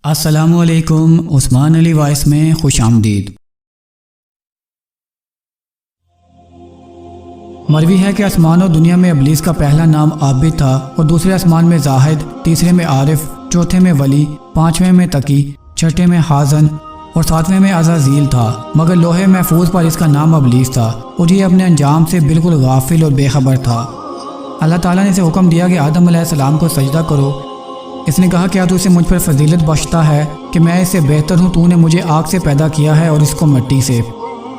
السلام علیکم، عثمان علی وائس میں خوش آمدید۔ مروی ہے کہ آسمان و دنیا میں ابلیس کا پہلا نام عابد تھا اور دوسرے آسمان میں زاہد، تیسرے میں عارف، چوتھے میں ولی، پانچویں میں تقی، چھٹے میں حازن اور ساتویں میں عزازیل تھا، مگر لوح محفوظ پر اس کا نام ابلیس تھا اور یہ اپنے انجام سے بالکل غافل اور بے خبر تھا۔ اللہ تعالیٰ نے اسے حکم دیا کہ آدم علیہ السلام کو سجدہ کرو۔ اس نے کہا کیا تو اسے مجھ پر فضیلت بخشتا ہے کہ میں اس سے بہتر ہوں، تو نے مجھے آگ سے پیدا کیا ہے اور اس کو مٹی سے۔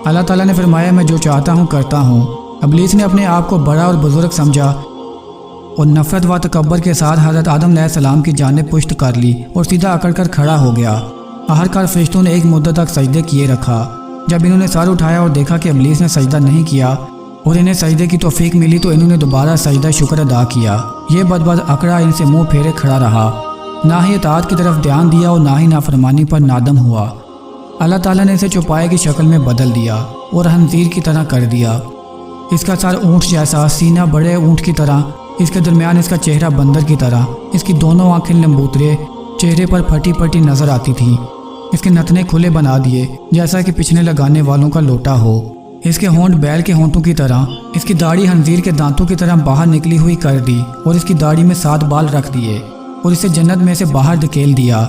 اللہ تعالیٰ نے فرمایا میں جو چاہتا ہوں کرتا ہوں۔ ابلیس نے اپنے آپ کو بڑا اور بزرگ سمجھا اور نفرت و تکبر کے ساتھ حضرت آدم علیہ السلام کی جانب پشت کر لی اور سیدھا اکڑ کر کھڑا ہو گیا۔ آخرکار فرشتوں نے ایک مدت تک سجدے کیے رکھا۔ جب انہوں نے سر اٹھایا اور دیکھا کہ ابلیس نے سجدہ نہیں کیا اور انہیں سجدے کی توفیق ملی تو انہوں نے دوبارہ سجدہ شکر ادا کیا۔ یہ بدبخت اکڑا ان سے منہ پھیرے کھڑا رہا، نہ ہی اطاعت کی طرف دھیان دیا اور نہ ہی نافرمانی پر نادم ہوا۔ اللہ تعالیٰ نے اسے چوپائے کی شکل میں بدل دیا اور خنزیر کی طرح کر دیا۔ اس کا سر اونٹ جیسا، سینہ بڑے اونٹ کی طرح، اس کے درمیان اس کا چہرہ بندر کی طرح، اس کی دونوں آنکھیں لمبوترے، چہرے پر پھٹی پھٹی نظر آتی تھیں۔ اس کے نتنے کھلے بنا دیے جیسا کہ پچھنے لگانے والوں کا لوٹا ہو۔ اس کے ہونٹ بیل کے ہونٹوں کی طرح، اس کی داڑھی خنزیر کے دانتوں کی طرح باہر نکلی ہوئی کر دی اور اس کی داڑھی میں 7 بال رکھ دیے اور اسے جنت میں سے باہر دھکیل دیا،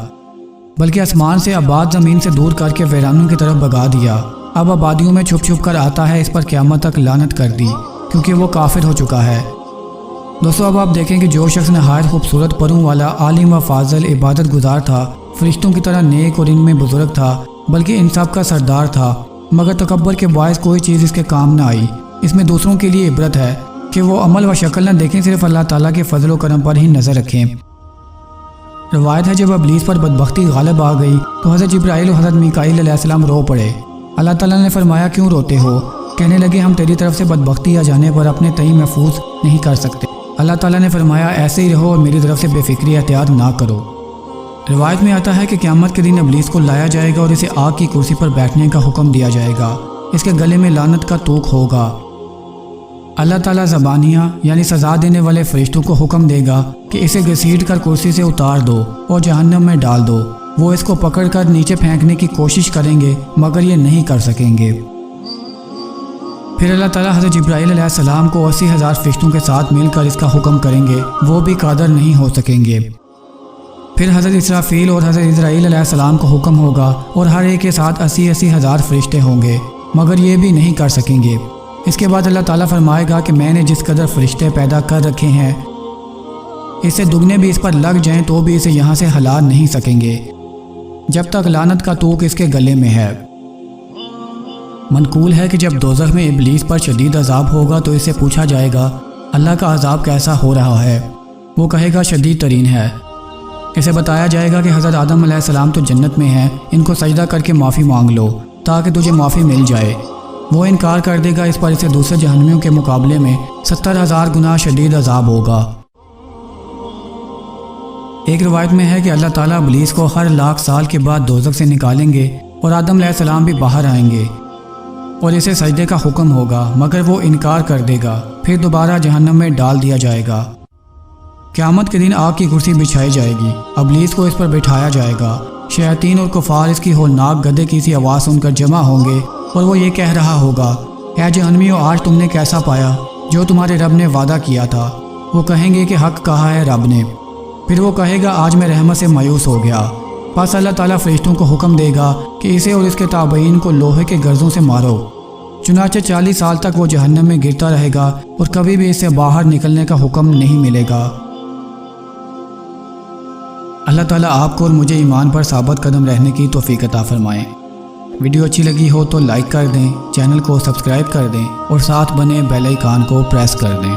بلکہ آسمان سے آباد زمین سے دور کر کے ویرانوں کی طرف بھگا دیا۔ اب آبادیوں میں چھپ چھپ کر آتا ہے، اس پر قیامت تک لعنت کر دی کیونکہ وہ کافر ہو چکا ہے۔ دوستو اب آپ دیکھیں کہ جو شخص نہایت خوبصورت پروں والا، عالم و فاضل، عبادت گزار تھا، فرشتوں کی طرح نیک اور ان میں بزرگ تھا، بلکہ ان سب کا سردار تھا، مگر تکبر کے باعث کوئی چیز اس کے کام نہ آئی۔ اس میں دوسروں کے لیے عبرت ہے کہ وہ عمل و شکل نہ دیکھیں، صرف اللہ تعالیٰ کے فضل و کرم پر ہی نظر رکھیں۔ روایت ہے جب ابلیس پر بدبختی غالب آ گئی تو حضرت جبرائیل اور حضرت میکائیل علیہ السلام رو پڑے۔ اللہ تعالیٰ نے فرمایا کیوں روتے ہو؟ کہنے لگے ہم تیری طرف سے بدبختی آ جانے پر اپنے تئیں محفوظ نہیں کر سکتے۔ اللہ تعالیٰ نے فرمایا ایسے ہی رہو اور میری طرف سے بے فکری احتیاط نہ کرو۔ روایت میں آتا ہے کہ قیامت کے دن ابلیس کو لایا جائے گا اور اسے آگ کی کرسی پر بیٹھنے کا حکم دیا جائے گا۔ اس کے گلے میں لعنت کا توق ہوگا۔ اللہ تعالیٰ زبانیہ یعنی سزا دینے والے فرشتوں کو حکم دے گا کہ اسے گھسیٹ کر کرسی سے اتار دو اور جہنم میں ڈال دو۔ وہ اس کو پکڑ کر نیچے پھینکنے کی کوشش کریں گے مگر یہ نہیں کر سکیں گے۔ پھر اللہ تعالیٰ حضرت جبرائیل علیہ السلام کو 80,000 فرشتوں کے ساتھ مل کر اس کا حکم کریں گے، وہ بھی قادر نہیں ہو سکیں گے۔ پھر حضرت اسرافیل اور حضرت اسرائیل علیہ السلام کو حکم ہوگا اور ہر ایک کے ساتھ 80,000 فرشتے ہوں گے، مگر یہ بھی نہیں کر سکیں گے۔ اس کے بعد اللہ تعالیٰ فرمائے گا کہ میں نے جس قدر فرشتے پیدا کر رکھے ہیں، اس سے دگنے بھی اس پر لگ جائیں تو بھی اسے یہاں سے ہلا نہیں سکیں گے جب تک لعنت کا توق اس کے گلے میں ہے۔ منقول ہے کہ جب دوزخ میں ابلیس پر شدید عذاب ہوگا تو اسے پوچھا جائے گا اللہ کا عذاب کیسا ہو رہا ہے؟ وہ کہے گا شدید ترین ہے۔ اسے بتایا جائے گا کہ حضرت آدم علیہ السلام تو جنت میں ہیں، ان کو سجدہ کر کے معافی مانگ لو تاکہ تجھے معافی مل جائے۔ وہ انکار کر دے گا، اس پر اسے دوسرے جہنمیوں کے مقابلے میں 70,000 گنا شدید عذاب ہوگا۔ ایک روایت میں ہے کہ اللہ تعالیٰ ابلیس کو ہر 1,00,000 سال کے بعد دوزخ سے نکالیں گے اور آدم علیہ السلام بھی باہر آئیں گے اور اسے سجدے کا حکم ہوگا، مگر وہ انکار کر دے گا، پھر دوبارہ جہنم میں ڈال دیا جائے گا۔ قیامت کے دن آگ کی کرسی بچھائی جائے گی، ابلیس کو اس پر بٹھایا جائے گا۔ شیاطین اور کفار اس کی ہولناک گدے کی سی آواز سن کر جمع ہوں گے اور وہ یہ کہہ رہا ہوگا اے جہنمیوں آج تم نے کیسا پایا جو تمہارے رب نے وعدہ کیا تھا؟ وہ کہیں گے کہ حق کہا ہے رب نے۔ پھر وہ کہے گا آج میں رحمت سے مایوس ہو گیا۔ پس اللہ تعالیٰ فرشتوں کو حکم دے گا کہ اسے اور اس کے تابعین کو لوہے کے گرزوں سے مارو۔ چنانچہ 40 سال تک وہ جہنم میں گرتا رہے گا اور کبھی بھی اس سے باہر نکلنے کا حکم نہیں ملے گا۔ اللہ تعالیٰ آپ کو اور مجھے ایمان پر ثابت قدم رہنے کی توفیق عطا فرمائیں۔ ویڈیو اچھی لگی ہو تو لائک کر دیں، چینل کو سبسکرائب کر دیں اور ساتھ بنے بیل آئیکن کو پریس کر دیں۔